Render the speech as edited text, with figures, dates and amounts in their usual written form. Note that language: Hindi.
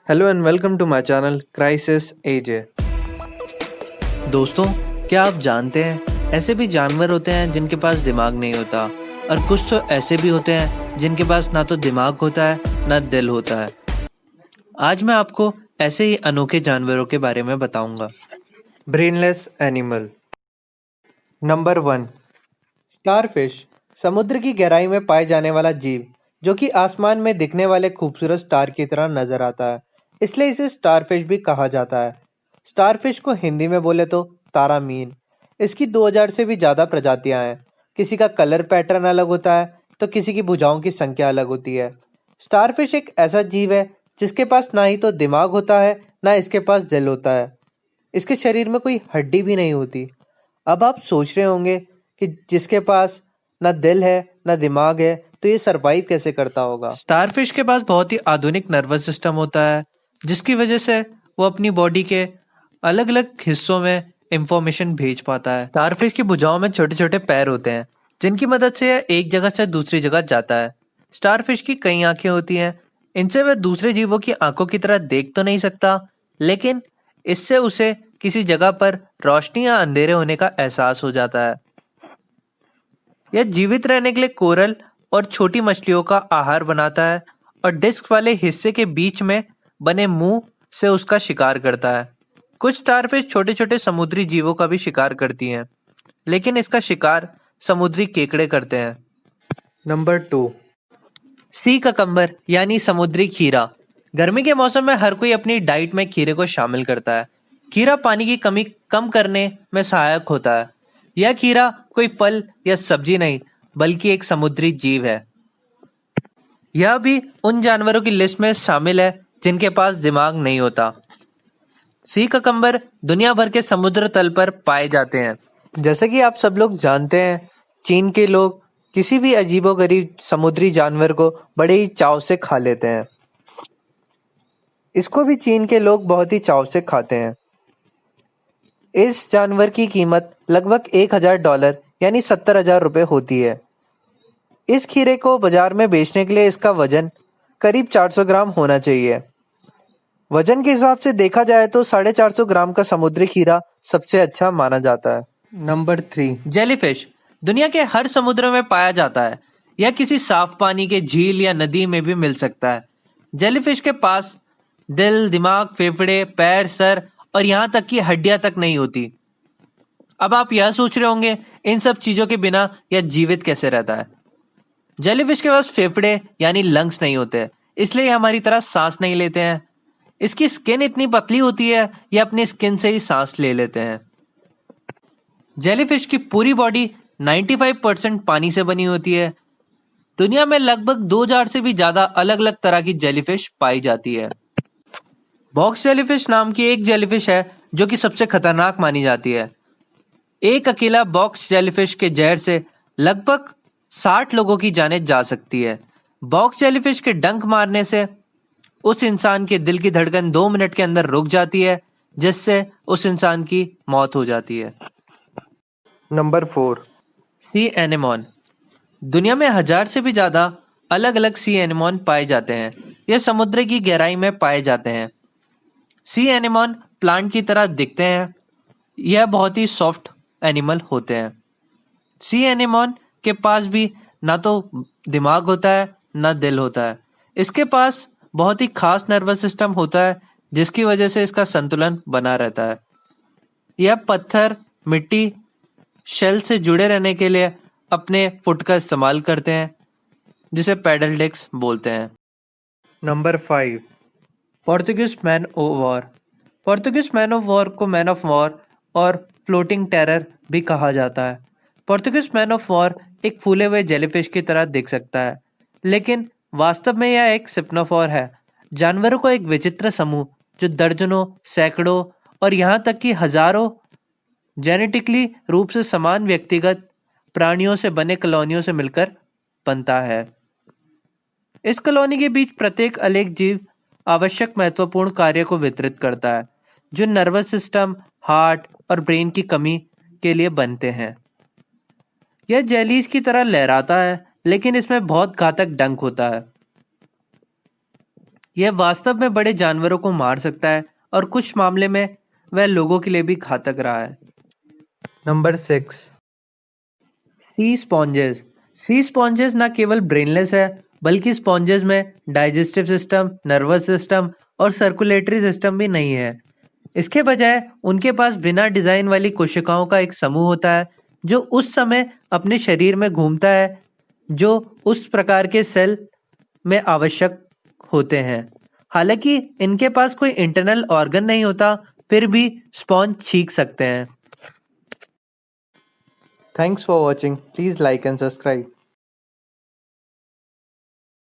Hello and welcome to my channel Crisis AJ. दोस्तों, क्या आप जानते हैं ऐसे भी जानवर होते हैं जिनके पास दिमाग नहीं होता, और कुछ तो ऐसे भी होते हैं जिनके पास ना तो दिमाग होता है ना दिल होता है। आज मैं आपको ऐसे ही अनोखे जानवरों के बारे में बताऊंगा। Brainless animal. Number 1, starfish. समुद्र की गहराई में पाए जाने वाला जीव जो कि आसमान में दिखने वाले खूबसूरत स्टार की तरह नजर आता है, इसलिए इसे स्टारफिश भी कहा जाता है। स्टारफिश को हिंदी में बोले तो तारा मीन। इसकी 2000 से भी ज़्यादा प्रजातियां हैं। किसी का कलर पैटर्न अलग होता है तो किसी की भुजाओं की संख्या अलग होती है। स्टारफिश एक ऐसा जीव है जिसके पास ना ही तो दिमाग होता है ना इसके पास दिल होता है। इसके शरीर में कोई हड्डी भी नहीं होती। अब आप सोच रहे होंगे कि जिसके पास ना दिल है ना दिमाग है तो ये सरवाइव कैसे करता होगा। स्टारफिश के पास बहुत ही आधुनिक नर्वस सिस्टम होता है, जिसकी वजह से वो अपनी बॉडी के अलग अलग हिस्सों में इंफॉर्मेशन भेज पाता है। स्टारफिश की भुजाओं में छोटे छोटे पैर होते हैं जिनकी मदद से यह एक जगह से दूसरी जगह जाता है। स्टारफिश की कई आंखें होती हैं। इनसे वह दूसरे जीवों की आंखों की तरह देख तो नहीं सकता, लेकिन इससे उसे किसी जगह पर रोशनी या अंधेरे होने का एहसास हो जाता है। यह जीवित रहने के लिए कोरल और छोटी मछलियों का आहार बनाता है और डिस्क वाले हिस्से के बीच में बने मुंह से उसका शिकार करता है। कुछ स्टारफिश छोटे छोटे समुद्री जीवों का भी शिकार करती हैं, लेकिन इसका शिकार समुद्री केकड़े करते हैं। नंबर 2, सी ककम्बर यानी समुद्री खीरा। गर्मी के मौसम में हर कोई अपनी डाइट में खीरे को शामिल करता है। खीरा पानी की कमी कम करने में सहायक होता है। यह खीरा कोई फल या सब्जी नहीं, बल्कि एक समुद्री जीव है। यह भी उन जानवरों की लिस्ट में शामिल है जिनके पास दिमाग नहीं होता। सी ककम्बर दुनिया भर के समुद्र तल पर पाए जाते हैं। जैसे कि आप सब लोग जानते हैं, चीन के लोग किसी भी अजीबोगरीब समुद्री जानवर को बड़े ही चाव से खा लेते हैं। इसको भी चीन के लोग बहुत ही चाव से खाते हैं। इस जानवर की कीमत लगभग $1000 यानी 70,000 रुपये होती है। इस खीरे को बाजार में बेचने के लिए इसका वजन करीब 400 ग्राम होना चाहिए। वजन के हिसाब से देखा जाए तो 450 ग्राम का समुद्री खीरा सबसे अच्छा माना जाता है। Number 3, jellyfish. दुनिया के हर समुद्र में पाया जाता है। यह किसी साफ पानी के झील या नदी में भी मिल सकता है। जेलीफिश के पास दिल, दिमाग, फेफड़े, पैर, सर और यहाँ तक कि हड्डियां तक नहीं होती। अब आप यह सोच रहे होंगे, इन सब चीजों के बिना यह जीवित कैसे रहता है। जेलीफिश के पास फेफड़े यानी लंग्स नहीं होते, इसलिए ये हमारी तरह सांस नहीं लेते हैं। इसकी स्किन इतनी पतली होती है, ये अपनी स्किन से ही सांस ले लेते हैं। जेलीफिश की पूरी बॉडी 95% पानी से बनी होती है। दुनिया में लगभग 2000 से भी ज्यादा अलग अलग तरह की जेलीफिश पाई जाती है। बॉक्स जेलीफिश नाम की एक जेलीफिश है जो कि सबसे खतरनाक मानी जाती है। एक अकेला बॉक्स जेलीफिश के जहर से लगभग 60 लोगों की जानें जा सकती है। बॉक्स जेलीफिश के डंक मारने से उस इंसान के दिल की धड़कन 2 मिनट के अंदर रुक जाती है, जिससे उस इंसान की मौत हो जाती है। नंबर 4, सी एनेमोन। दुनिया में 1000 से भी ज्यादा अलग अलग सी एनेमोन पाए जाते हैं। ये समुद्र की गहराई में पाए जाते हैं। सी एनेमोन प्लांट की तरह दिखते हैं। यह बहुत ही सॉफ्ट एनिमल होते हैं। सी एनेमोन के पास भी ना तो दिमाग होता है ना दिल होता है। इसके पास बहुत ही खास नर्वस सिस्टम होता है, जिसकी वजह से इसका संतुलन बना रहता है। यह पत्थर, मिट्टी, शेल से जुड़े रहने के लिए अपने फुट का इस्तेमाल करते हैं, जिसे पैडल डिस्क बोलते हैं। Number 5, Portuguese man of war. Portuguese man of war को मैन ऑफ वॉर और फ्लोटिंग टेरर भी कहा जाता है। पोर्तुगीज मैन ऑफ वॉर एक फूले हुए जेलीफिश की तरह दिख सकता है, लेकिन वास्तव में यह एक सिप्नोफोर है। जानवरों का एक विचित्र समूह जो दर्जनों, सैकड़ों और यहाँ तक कि हजारों जेनेटिकली रूप से समान व्यक्तिगत प्राणियों से बने कॉलोनियों से मिलकर बनता है। इस कॉलोनी के बीच प्रत्येक अलग जीव आवश्यक महत्वपूर्ण कार्य को वितरित करता है, जो नर्वस सिस्टम, हार्ट और ब्रेन की कमी के लिए बनते हैं। यह जेलीज की तरह लहराता है, लेकिन इसमें बहुत घातक डंक होता है। यह वास्तव में बड़े जानवरों को मार सकता है और कुछ मामले में वह लोगों के लिए भी घातक रहा है। नंबर 6, सी स्पॉन्जेस। सी स्पॉन्जेस न केवल ब्रेनलेस है, बल्कि स्पॉन्जेस में डाइजेस्टिव सिस्टम, नर्वस सिस्टम और सर्कुलेटरी सिस्टम भी नहीं है। इसके बजाय उनके पास बिना डिजाइन वाली कोशिकाओं का एक समूह होता है जो उस समय अपने शरीर में घूमता है, जो उस प्रकार के सेल में आवश्यक होते हैं। हालांकि इनके पास कोई इंटरनल ऑर्गन नहीं होता, फिर भी स्पॉन्ज छींक सकते हैं। Thanks for watching. Please like and subscribe.